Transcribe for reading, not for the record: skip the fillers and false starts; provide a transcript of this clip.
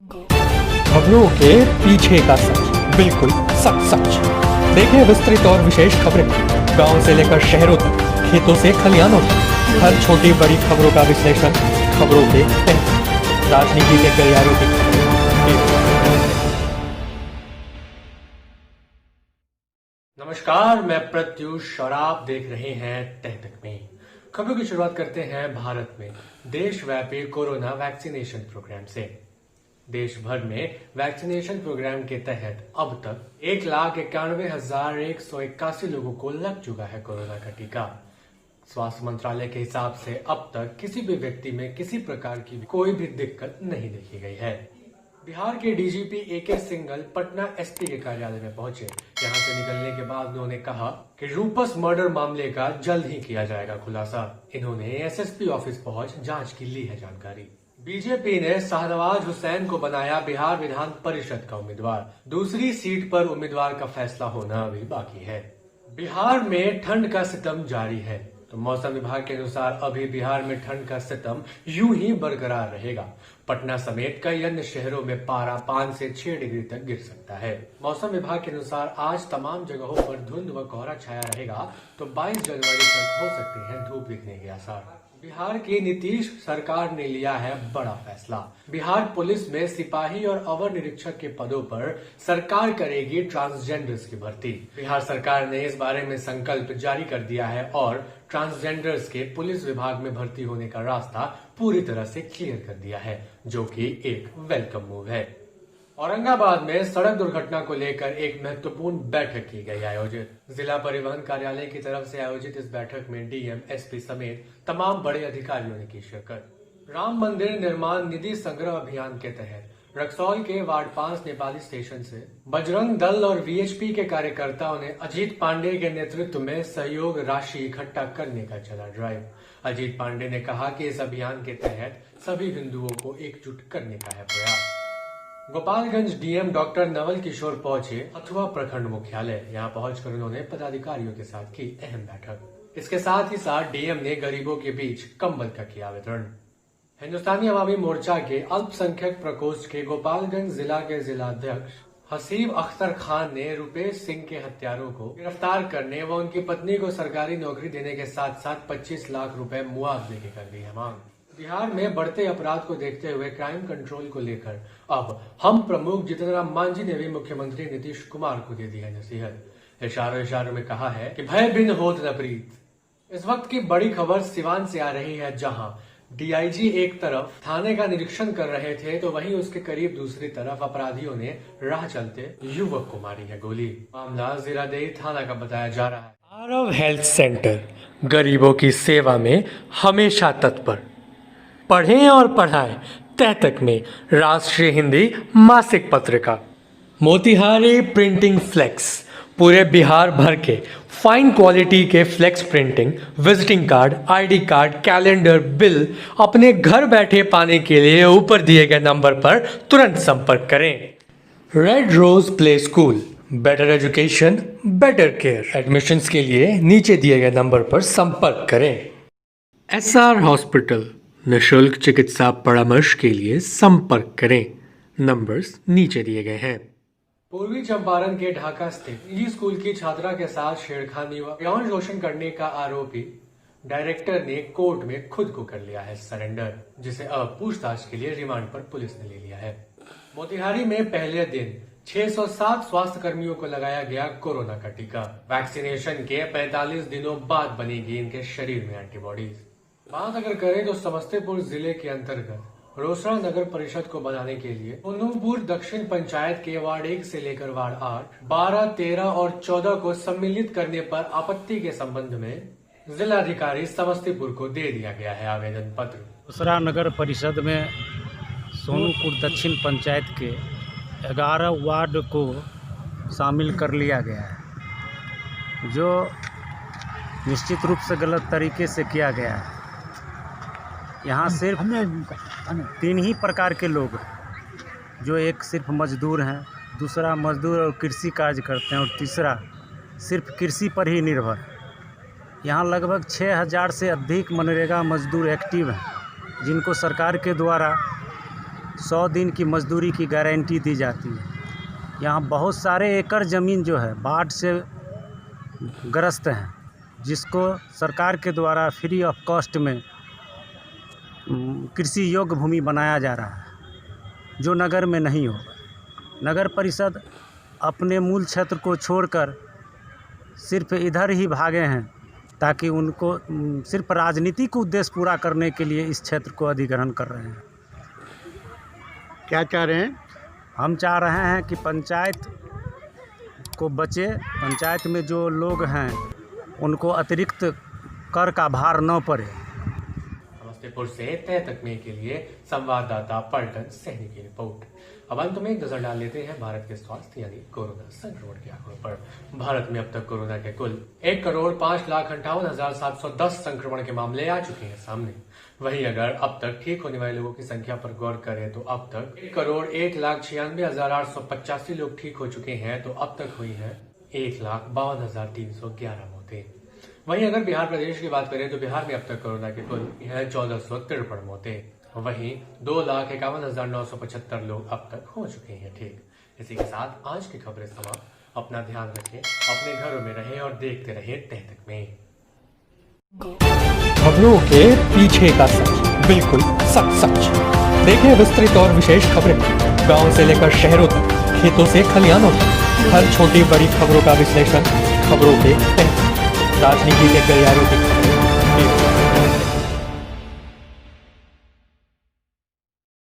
खबरों के पीछे का सच, बिल्कुल सच सच। देखें विस्तृत और विशेष खबरें, गांव से लेकर शहरों तक, खेतों से खलिहानों तक, हर छोटी बड़ी खबरों का विश्लेषण, खबरों के तहत, राजनीति के गलियारों की खबरें। नमस्कार, मैं प्रत्युष और आप देख रहे हैं तह तक में। खबरों की शुरुआत करते हैं भारत में देशव्यापी कोरोना वैक्सीनेशन प्रोग्राम से। देश भर में वैक्सीनेशन प्रोग्राम के तहत अब तक 1,91,181 लोगों को लग चुका है कोरोना का टीका। स्वास्थ्य मंत्रालय के हिसाब से अब तक किसी भी व्यक्ति में किसी प्रकार की कोई भी दिक्कत नहीं देखी गई है। बिहार के डीजीपी एके सिंघल पटना एसपी के कार्यालय में पहुंचे। यहां से निकलने के बाद उन्होंने कहा कि रूपस मर्डर मामले का जल्द ही किया जाएगा खुलासा। इन्होंने एसएसपी ऑफिस पहुंच जांच की ली है जानकारी। बीजेपी ने शाहनवाज हुसैन को बनाया बिहार विधान परिषद का उम्मीदवार। दूसरी सीट पर उम्मीदवार का फैसला होना अभी बाकी है। बिहार में ठंड का सितम जारी है, तो मौसम विभाग के अनुसार अभी बिहार में ठंड का सितम यूं ही बरकरार रहेगा। पटना समेत कई अन्य शहरों में पारा 5 से 6 डिग्री तक गिर सकता है। मौसम विभाग के अनुसार आज तमाम जगहों पर धुंध व कोहरा छाया रहेगा, तो 22 जनवरी तक हो सकते हैं धूप दिखने के आसार। बिहार की नीतीश सरकार ने लिया है बड़ा फैसला। बिहार पुलिस में सिपाही और अवर निरीक्षक के पदों पर सरकार करेगी ट्रांसजेंडर्स की भर्ती। बिहार सरकार ने इस बारे में संकल्प जारी कर दिया है और ट्रांसजेंडर्स के पुलिस विभाग में भर्ती होने का रास्ता पूरी तरह से क्लियर कर दिया है, जो कि एक वेलकम मूव है। औरंगाबाद में सड़क दुर्घटना को लेकर एक महत्वपूर्ण बैठक की गई आयोजित। जिला परिवहन कार्यालय की तरफ से आयोजित इस बैठक में डीएम, एसपी समेत तमाम बड़े अधिकारियों ने की शिरकत। राम मंदिर निर्माण निधि संग्रह अभियान के तहत रक्सौल के वार्ड 5 नेपाली स्टेशन से बजरंग दल और वीएचपी के कार्यकर्ताओं ने अजीत पांडे के नेतृत्व में सहयोग राशि इकट्ठा करने का चला ड्राइव। अजीत पांडे ने कहा कि इस अभियान के तहत सभी हिंदुओं को एकजुट करने का है प्रयास। गोपालगंज डीएम डॉक्टर नवल किशोर पहुंचे अथवा प्रखंड मुख्यालय। यहां पहुंचकर उन्होंने पदाधिकारियों के साथ की अहम बैठक। इसके साथ ही साथ डीएम ने गरीबों के बीच कंबल का किया वितरण। हिंदुस्तानी अवामी मोर्चा के अल्पसंख्यक प्रकोष्ठ के गोपालगंज जिला के जिलाध्यक्ष हसीब अख्तर खान ने रुपेश सिंह के हत्यारों को गिरफ्तार करने व उनकी पत्नी को सरकारी नौकरी देने के साथ साथ 25 लाख रुपए मुआवजे की कर दी है मांग। बिहार में बढ़ते अपराध को देखते हुए क्राइम कंट्रोल को लेकर अब हम प्रमुख जितन राम मांझी ने भी मुख्यमंत्री नीतीश कुमार को दे दी है नसीहत। इशारों में कहा है कि भय बिन होत न प्रीत। इस वक्त की बड़ी खबर सिवान से आ रही है, जहां डीआईजी एक तरफ थाने का निरीक्षण कर रहे थे, तो वहीं उसके करीब दूसरी तरफ अपराधियों ने राह चलते युवक को मारी है गोली। मामला जीरादेई थाना का बताया जा रहा है। आरव हेल्थ सेंटर गरीबों की सेवा में हमेशा तत्पर। पढ़ें और पढ़ाएं तह तक में राष्ट्रीय हिंदी मासिक पत्रिका। मोतिहारी प्रिंटिंग फ्लेक्स पूरे बिहार भर के फाइन क्वालिटी के flex printing, visiting card, ID card, calendar, bill अपने घर बैठे पाने के लिए ऊपर दिए गए नंबर पर तुरंत संपर्क करें। Red rose play school, better education, better care. Admissions के लिए नीचे दिए गए नंबर पर संपर्क करें। एसआर हॉस्पिटल, निःशुल्क चिकित्सा परामर्श के लिए संपर्क करें। नंबर्स नीचे दिए गए हैं। पूर्वी चंपारण के ढाका स्थित निजी स्कूल की छात्रा के साथ छेड़खानी व यौन शोषण करने का आरोपी डायरेक्टर ने कोर्ट में खुद को कर लिया है सरेंडर, जिसे अब पूछताछ के लिए रिमांड पर पुलिस ने ले लिया है। मोतिहारी में पहले दिन 607 स्वास्थ्य कर्मियों को लगाया गया कोरोना का टीका। वैक्सीनेशन के 45 दिनों बाद बनेगी इनके शरीर में एंटीबॉडीज। बात अगर करें तो समस्तीपुर जिले के अंतर्गत रोसड़ा नगर परिषद को बनाने के लिए उन्नूपुर दक्षिण पंचायत के वार्ड 1 से लेकर वार्ड 8, 12, 13 और 14 को सम्मिलित करने पर आपत्ति के संबंध में जिलाधिकारी समस्तीपुर को दे दिया गया है आवेदन पत्र। रोसड़ा नगर परिषद में सोनूपुर दक्षिण पंचायत के 11 वार्ड को शामिल कर लिया गया है, जो निश्चित रूप से गलत तरीके से किया गया है। यहाँ सिर्फ 3 ही प्रकार के लोग, जो एक सिर्फ मजदूर हैं, दूसरा मजदूर और कृषि कार्य करते हैं, और तीसरा सिर्फ कृषि पर ही निर्भर। यहाँ लगभग 6000 से अधिक मनरेगा मजदूर एक्टिव हैं, जिनको सरकार के द्वारा 100 दिन की मजदूरी की गारंटी दी जाती है। यहाँ बहुत सारे एकड़ ज़मीन जो है बाढ़ से ग्रस्त हैं, जिसको सरकार के द्वारा फ्री ऑफ कॉस्ट में कृषि योग्य भूमि बनाया जा रहा है, जो नगर में नहीं होगा। नगर परिषद अपने मूल क्षेत्र को छोड़कर सिर्फ इधर ही भागे हैं, ताकि उनको सिर्फ राजनीतिक उद्देश्य पूरा करने के लिए इस क्षेत्र को अधिग्रहण कर रहे हैं। क्या चाह रहे हैं? हम चाह रहे हैं कि पंचायत को बचे, पंचायत में जो लोग हैं उनको अतिरिक्त कर का भार न पड़े। समस्तीपुर से तय तक में के लिए संवाददाता पलटन सहनी की रिपोर्ट। अब अंत में एक नजर डाल लेते हैं भारत के स्वास्थ्य यानी कोरोना संक्रमण के आंकड़ों पर। भारत में अब तक कोरोना के कुल 1,05,58,710 संक्रमण के मामले आ चुके हैं सामने। वहीं अगर अब तक ठीक होने वाले लोगों की संख्या पर गौर करें तो अब तक 1,01,96,885 लोग ठीक हो चुके हैं, तो अब तक हुई है 1,52,311 मौतें। वहीं अगर बिहार प्रदेश की बात करें तो बिहार में अब तक कोरोना के कुल 1,453 मौतें। वहीं 2,51,975 लोग अब तक हो चुके हैं ठीक। इसी के साथ आज की खबरें समाप्त। अपना ध्यान रखें, अपने घरों में रहें और देखते रहें तय तक में। खबरों के पीछे का सच, बिल्कुल सच सच। देखें विस्तृत और विशेष खबरें गांव से लेकर शहरों तक, खेतों से खलिहानों तक, हर छोटी बड़ी खबरों का विश्लेषण खबरों के तहत, राजनीति के गलियारों की खबरें।